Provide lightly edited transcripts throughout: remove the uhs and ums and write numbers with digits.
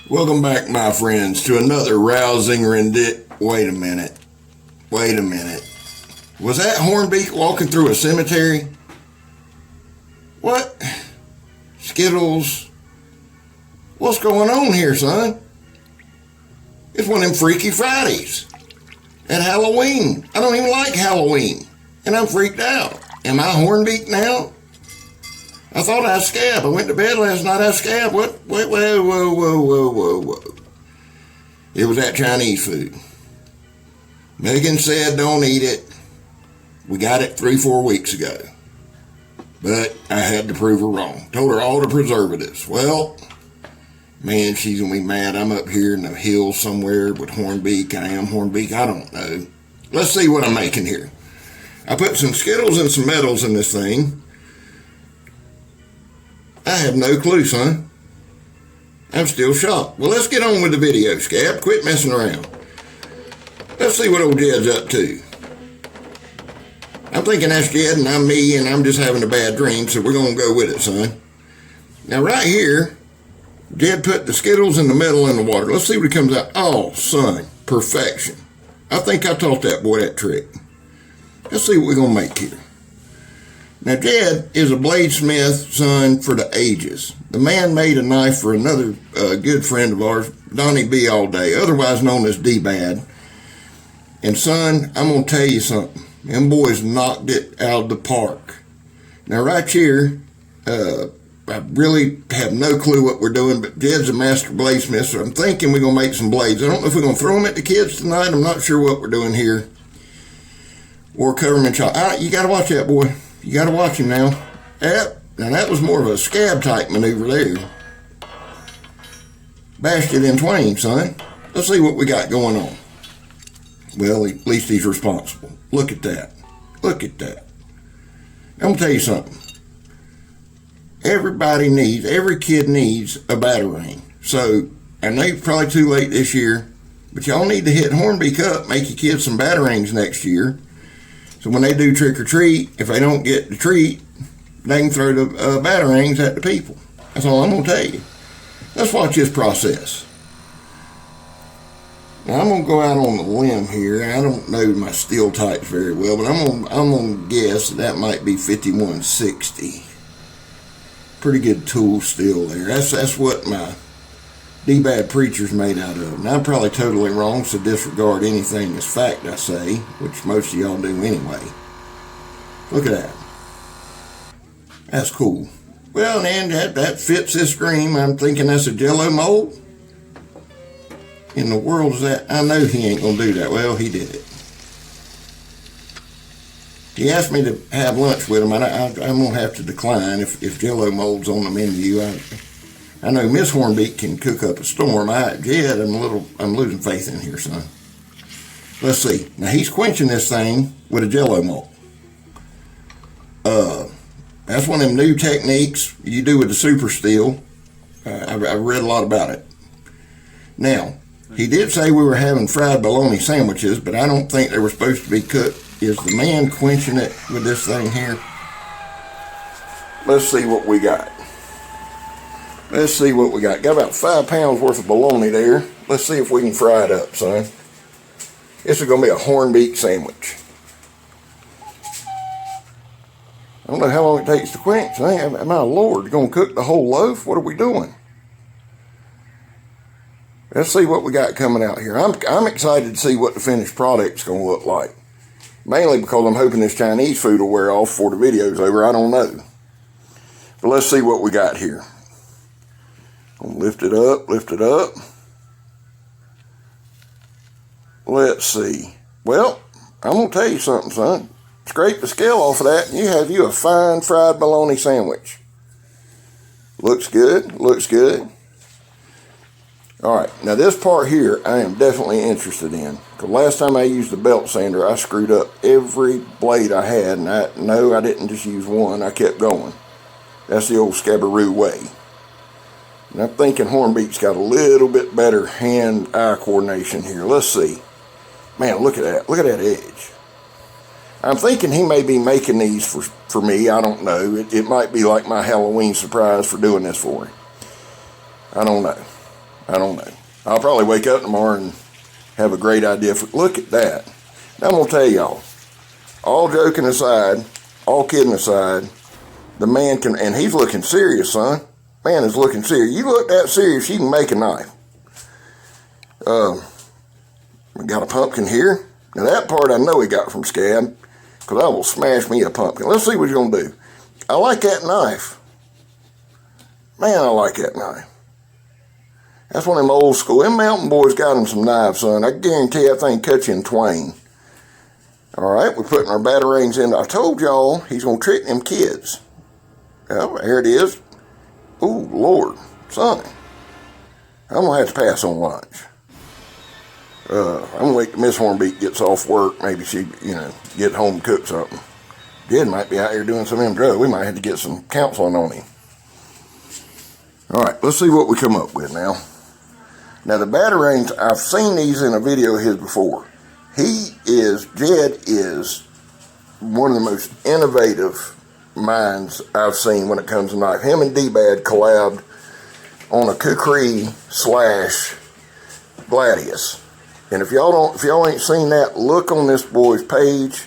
Welcome back, my friends, to another rousing rendition. Wait a minute. Was that Hornbeak walking through a cemetery? What? Skittles? What's going on here, son? It's one of them Freaky Fridays at Halloween. I don't even like Halloween, and I'm freaked out. Am I Hornbeak now? I thought I was scab. I went to bed last night, I was scab. What? Wait, whoa. It was that Chinese food. Megan said don't eat it. We got it 3-4 weeks ago. But I had to prove her wrong. Told her all the preservatives. Well, man, she's going to be mad. I'm up here in the hills somewhere with Hornbeak. I am Hornbeak. I don't know. Let's see what I'm making here. I put some Skittles and some metals in this thing. I have no clue, son. I'm still shocked. Well, let's get on with the video, Scab. Quit messing around. Let's see what old Jed's up to. I'm thinking that's Jed and I'm me and I'm just having a bad dream, so we're going to go with it, son. Now, right here, Jed put the Skittles and the metal in the water. Let's see what it comes out. Oh, son, perfection. I think I taught that boy that trick. Let's see what we're going to make here. Now, Jed is a bladesmith, son, for the ages. The man made a knife for another good friend of ours, Donnie B. All Day, otherwise known as D-Bad. And, son, I'm going to tell you something. Them boys knocked it out of the park. Now, right here, I really have no clue what we're doing, but Jed's a master bladesmith, so I'm thinking we're going to make some blades. I don't know if we're going to throw them at the kids tonight. I'm not sure what we're doing here. Or cover them in chalk. You got to watch that, boy. You got to watch him now. Yep. Now, that was more of a scab type maneuver there. Bashed it in twain, son. Let's see what we got going on. Well, at least he's responsible. Look at that. Look at that. I'm going to tell you something. Every kid needs a Batarang. So, I know it's probably too late this year, but y'all need to hit Hornbeak up, make your kids some Batarangs next year. So when they do trick or treat, if they don't get the treat, they can throw the Batarangs at the people. That's all I'm going to tell you. Let's watch this process. Now I'm going to go out on the limb here. I don't know my steel types very well, but I'm going to guess that might be 5160. Pretty good tool steel there. That's what my D-Bad preacher's made out of. Now I'm probably totally wrong, so disregard anything as fact I say, which most of y'all do anyway. Look at that. That's cool. Well, man, that fits this scream. I'm thinking that's a Jello mold. In the world is that? I know he ain't gonna do that. Well, he did it. He asked me to have lunch with him, and I'm gonna have to decline if Jello mold's on the menu. I know Miss Hornbeak can cook up a storm. Jed, I'm losing faith in here, son. Let's see. Now he's quenching this thing with a Jello mold. That's one of them new techniques you do with the super steel. I've read a lot about it. Now, he did say we were having fried bologna sandwiches, but I don't think they were supposed to be cooked. Is the man quenching it with this thing here? Let's see what we got. Let's see what we got. Got about 5 pounds worth of bologna there. Let's see if we can fry it up, son. This is going to be a Hornbeak sandwich. I don't know how long it takes to quench. My Lord, going to cook the whole loaf? What are we doing? Let's see what we got coming out here. I'm excited to see what the finished product's going to look like. Mainly because I'm hoping this Chinese food will wear off before the video's over. I don't know. But let's see what we got here. I'm lift it up. Let's see. Well, I'm going to tell you something, son. Scrape the scale off of that and you have you a fine fried bologna sandwich. Looks good. Looks good. Alright, now this part here I am definitely interested in. Because last time I used the belt sander, I screwed up every blade I had. And I didn't just use one. I kept going. That's the old Scabbaroo way. And I'm thinking Hornbeak's got a little bit better hand-eye coordination here. Let's see. Man, look at that. Look at that edge. I'm thinking he may be making these for me. I don't know. It might be like my Halloween surprise for doing this for him. I don't know. I don't know. I'll probably wake up tomorrow and have a great idea. Look at that. Now I'm going to tell y'all, all joking aside, all kidding aside, the man can, and he's looking serious, son. Man is looking serious. You look that serious, you can make a knife. We got a pumpkin here. Now that part I know he got from Scab, because I will smash me a pumpkin. Let's see what he's going to do. I like that knife. Man, I like that knife. That's one of them old school. Them mountain boys got him some knives, son. I guarantee that thing cut you in twain. All right, we're putting our batarangs in. I told y'all he's going to trick them kids. Well, here it is. Ooh, Lord, son. I'm going to have to pass on lunch. I'm going to wait till Miss Hornbeak gets off work. Maybe she, get home and cook something. Jed might be out here doing some of them drugs. We might have to get some counseling on him. All right, let's see what we come up with now. Now, the batarangs, I've seen these in a video of his before. Jed is one of the most innovative minds I've seen when it comes to knife. Him and D-Bad collabed on a kukri / gladius. And if y'all ain't seen that, look on this boy's page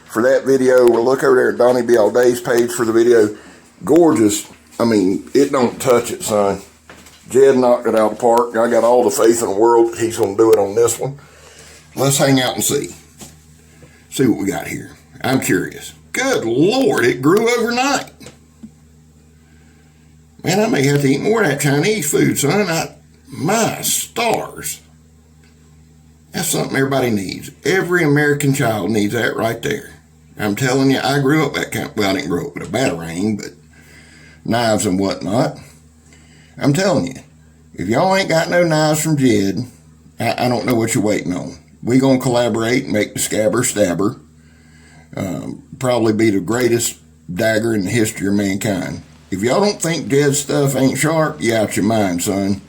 for that video, or look over there at Donnie B. All Day's page for the video. Gorgeous. I mean, it don't touch it, son. Jed knocked it out of the park. I got all the faith in the world that he's going to do it on this one. Let's hang out and see. See what we got here. I'm curious. Good Lord, it grew overnight. Man, I may have to eat more of that Chinese food, son. My stars. That's something everybody needs. Every American child needs that right there. I'm telling you, I grew up that kind. Well, I didn't grow up with a batarang, but knives and whatnot. I'm telling you, if y'all ain't got no knives from Jed, I don't know what you're waiting on. We gonna collaborate and make the Scabber Stabber. Probably be the greatest dagger in the history of mankind. If y'all don't think Jed's stuff ain't sharp, you out your mind, son.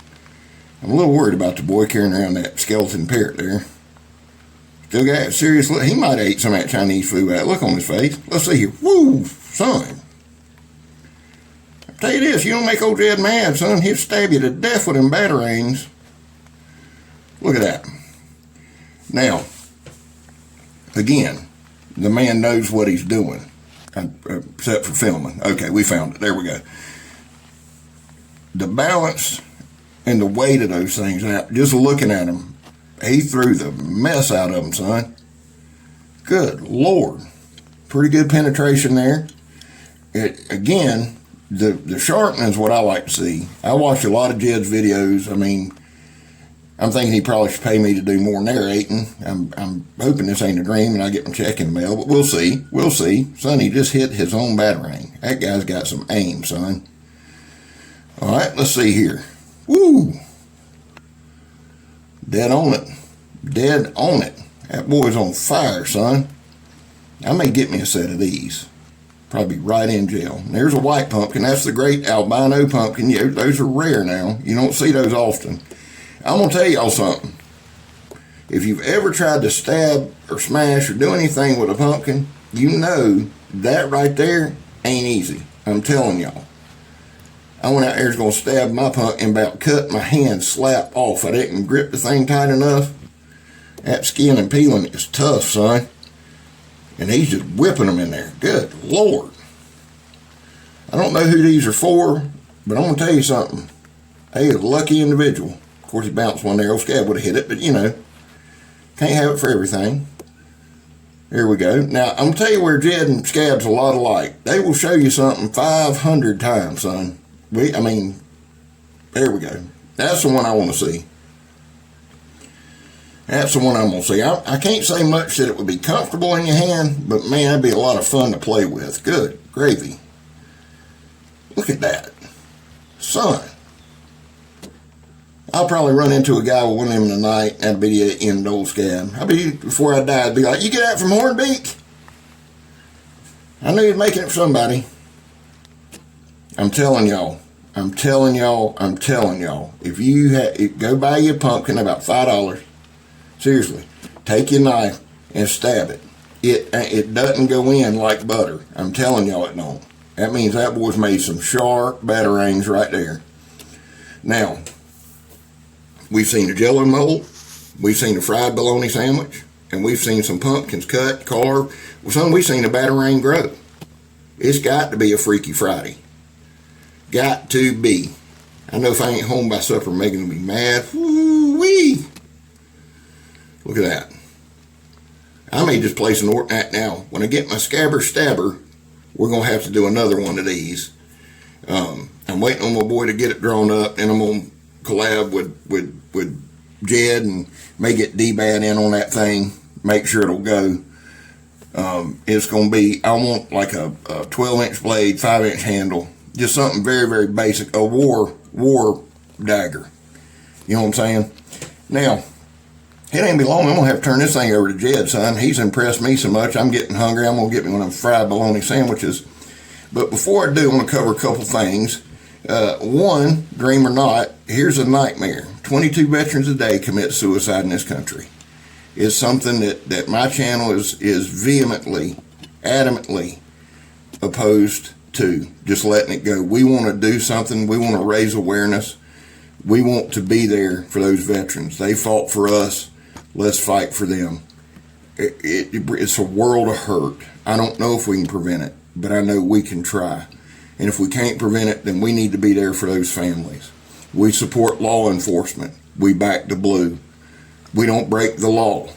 I'm a little worried about the boy carrying around that skeleton parrot there. Still got a serious look. He might have ate some of that Chinese food. Look on his face. Let's see here. Woo, son. I'll tell you this, you don't make old Jed mad, son. He'll stab you to death with them batarangs. Look at that. Now, again, the man knows what he's doing, except for filming. Okay, we found it. There we go. The balance and the weight of those things, just looking at them, he threw the mess out of them, son. Good Lord. Pretty good penetration there. Again, the sharpening is what I like to see. I watch a lot of Jed's videos. I mean, I'm thinking he probably should pay me to do more narrating. I'm hoping this ain't a dream and I get my check in the mail, but we'll see. We'll see. Son, he just hit his own batarang. That guy's got some aim, son. All right, let's see here. Woo! Dead on it. Dead on it. That boy's on fire, son. I may get me a set of these. Probably right in jail. And there's a white pumpkin. That's the great albino pumpkin. Yeah, those are rare now. You don't see those often. I'm going to tell y'all something. If you've ever tried to stab or smash or do anything with a pumpkin, you know that right there ain't easy. I'm telling y'all. I went out there, was going to stab my pumpkin, about cut my hand slap off. I didn't grip the thing tight enough. That skin and peeling is tough, son. And he's just whipping them in there. Good Lord. I don't know who these are for, but I'm going to tell you something. Hey, a lucky individual. Of course, he bounced one there. Old Scab would have hit it, but can't have it for everything. Here we go. Now, I'm going to tell you where Jed and Scab's a lot alike. They will show you something 500 times, son. There we go. That's the one I want to see. That's the one I'm going to see. I can't say much that it would be comfortable in your hand, but man, that'd be a lot of fun to play with. Good gravy. Look at that. Son. I'll probably run into a guy with one of them tonight. That'd be the end of old Scab. Before I die, I'd be like, you get that from Hornbeak? I knew you'd make it for somebody. I'm telling y'all. If you go buy you a pumpkin, about $5. Seriously, take your knife and stab it. It doesn't go in like butter. I'm telling y'all it don't. That means that boy's made some sharp batarangs right there. Now, We've seen a jello mold, we've seen a fried bologna sandwich, and we've seen some pumpkins cut, carved. Well, we've seen a Batarang grow. It's got to be a Freaky Friday. Got to be. I know if I ain't home by supper, Megan will be mad. Woo-wee. Look at that. I may just place an order now. When I get my stabber, we're going to have to do another one of these. I'm waiting on my boy to get it drawn up, and I'm going to collab with Jed and may get D-Bad in on that thing, make sure it'll go. It's going to be, I want like a 12-inch blade, 5-inch handle, just something very, very basic, a war dagger. You know what I'm saying? Now, it ain't be long. I'm going to have to turn this thing over to Jed, son. He's impressed me so much. I'm getting hungry. I'm going to get me one of them fried bologna sandwiches. But before I do, I want to cover a couple things. One, dream or not, here's a nightmare. 22 veterans a day commit suicide in this country. It's something that my channel is vehemently, adamantly opposed to just letting it go. We want to do something. We want to raise awareness. We want to be there for those veterans. They fought for us. Let's fight for them. It's a world of hurt. I don't know if we can prevent it, but I know we can try. And if we can't prevent it, then we need to be there for those families. We support law enforcement. We back the blue. We don't break the law.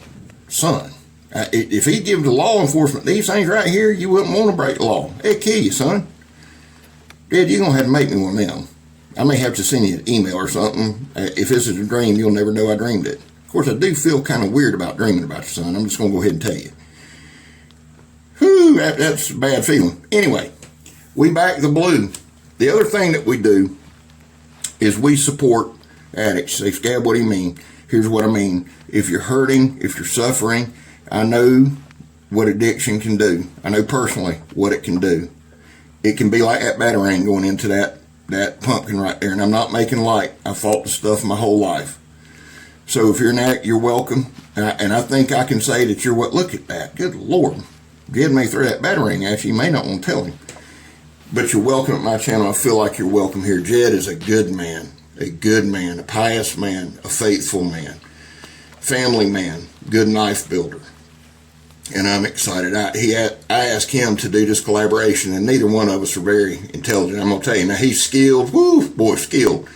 Son, if he give the law enforcement these things right here, you wouldn't want to break the law. It'd kill you, son. Dad, you're going to have to make me one of them. I may have to send you an email or something. If this is a dream, you'll never know I dreamed it. Of course, I do feel kind of weird about dreaming about your son. I'm just going to go ahead and tell you. Whew, that's a bad feeling. Anyway, we back the blue. The other thing that we do is we support addicts. Say, Scab, what do you mean? Here's what I mean. If you're hurting, if you're suffering, I know what addiction can do. I know personally what it can do. It can be like that Batarang going into that pumpkin right there. And I'm not making light. I fought the stuff my whole life. So if you're an addict, you're welcome. And I think I can say that you're what? Look at that. Good Lord. Jed may throw that Batarang at you. You may not want to tell him. But you're welcome at my channel. I feel like you're welcome here. Jed is a good man, a pious man, a faithful man, family man, good knife builder. And I'm excited. I asked him to do this collaboration, and neither one of us are very intelligent. I'm going to tell you. Now, he's skilled. Woo, boy, skilled.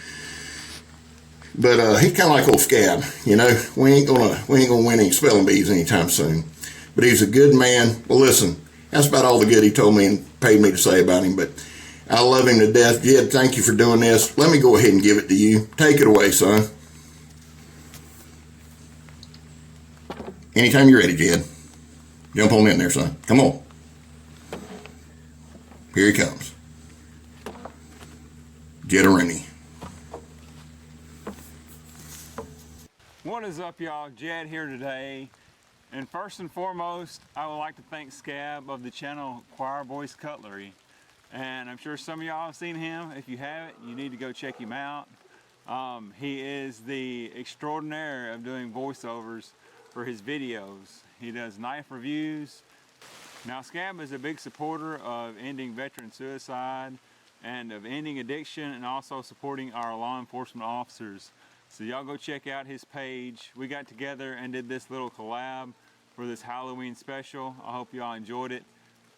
But he's kind of like old Scab. You know, we ain't gonna win any spelling bees anytime soon. But he's a good man. Well, listen, that's about all the good he told me and paid me to say about him. But I love him to death. Jed, thank you for doing this. Let me go ahead and give it to you. Take it away, son. Anytime you're ready, Jed. Jump on in there, son. Come on. Here he comes. Jed-a-rini. What is up, y'all? Jed here today. And first and foremost, I would like to thank Scab of the channel Choir Boys Cutlery. And I'm sure some of y'all have seen him. If you haven't, you need to go check him out. He is the extraordinaire of doing voiceovers for his videos. He does knife reviews. Now, Scab is a big supporter of ending veteran suicide and of ending addiction, and also supporting our law enforcement officers. So y'all go check out his page. We got together and did this little collab for this Halloween special. I hope y'all enjoyed it.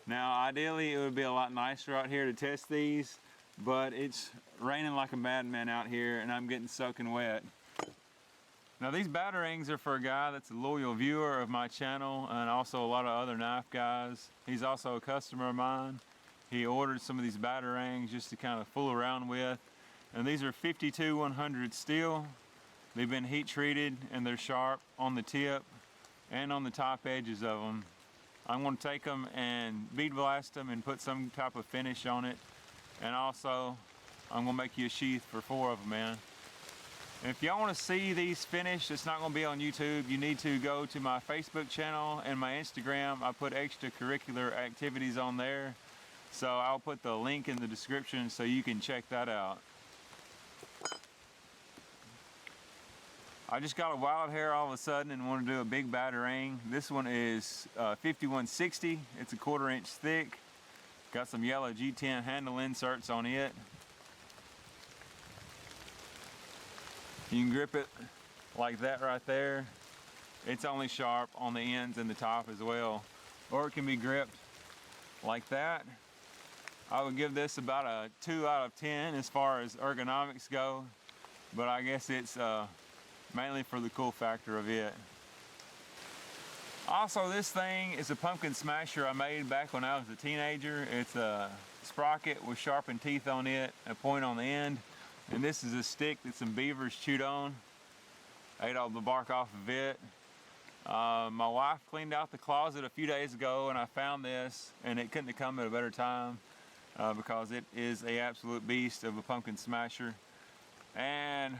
Now, ideally, it would be a lot nicer out here to test these, but it's raining like a madman out here, and I'm getting soaking wet. Now, these Batarangs are for a guy that's a loyal viewer of my channel, and also a lot of other knife guys. He's also a customer of mine. He ordered some of these Batarangs just to kind of fool around with. And these are 52-100 steel. They've been heat treated and they're sharp on the tip and on the top edges of them. I'm going to take them and bead blast them and put some type of finish on it. And also, I'm going to make you a sheath for 4 of them, man. And if y'all want to see these finished, it's not going to be on YouTube. You need to go to my Facebook channel and my Instagram. I put extracurricular activities on there. So I'll put the link in the description so you can check that out. I just got a wild hair all of a sudden and want to do a big Batarang. This one is 5160. It's a 1/4 inch thick. Got some yellow G10 handle inserts on it. You can grip it like that right there. It's only sharp on the ends and the top as well. Or it can be gripped like that. I would give this about a 2 out of 10 as far as ergonomics go, but I guess it's mainly for the cool factor of it. Also, this thing is a pumpkin smasher I made back when I was a teenager. It's a sprocket with sharpened teeth on it, a point on the end, and this is a stick that some beavers chewed on. Ate all the bark off of it. My wife cleaned out the closet a few days ago and I found this, and it couldn't have come at a better time because it is an absolute beast of a pumpkin smasher. And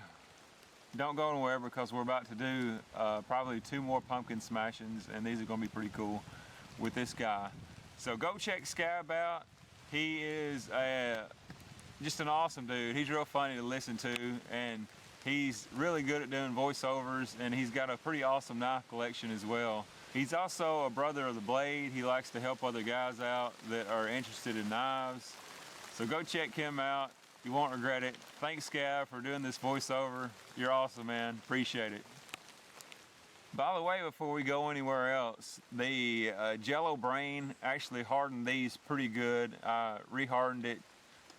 don't go anywhere because we're about to do probably 2 more pumpkin smashings, and these are going to be pretty cool with this guy. So go check Scab out. He is just an awesome dude. He's real funny to listen to, and he's really good at doing voiceovers, and he's got a pretty awesome knife collection as well. He's also a brother of the blade. He likes to help other guys out that are interested in knives. So go check him out. You won't regret it. Thanks, Scab, for doing this voiceover. You're awesome, man. Appreciate it. By the way, before we go anywhere else, the Jello brain actually hardened these pretty good. I re-hardened it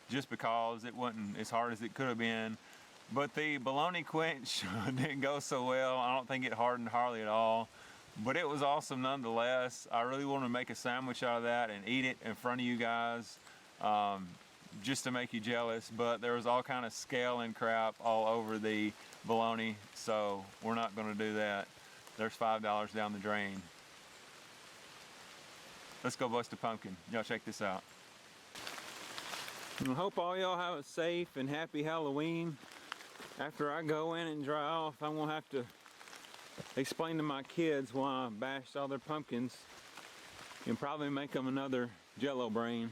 just because it wasn't as hard as it could have been. But the bologna quench didn't go so well. I don't think it hardened hardly at all. But it was awesome nonetheless. I really want to make a sandwich out of that and eat it in front of you guys. Just to make you jealous, but there was all kind of scale and crap all over the bologna, so we're not going to do that. There's $5 down the drain. Let's go bust a pumpkin. Y'all check this out. I hope all y'all have a safe and happy Halloween. After I go in and dry off, I'm gonna have to explain to my kids why I bashed all their pumpkins and probably make them another Jello brain.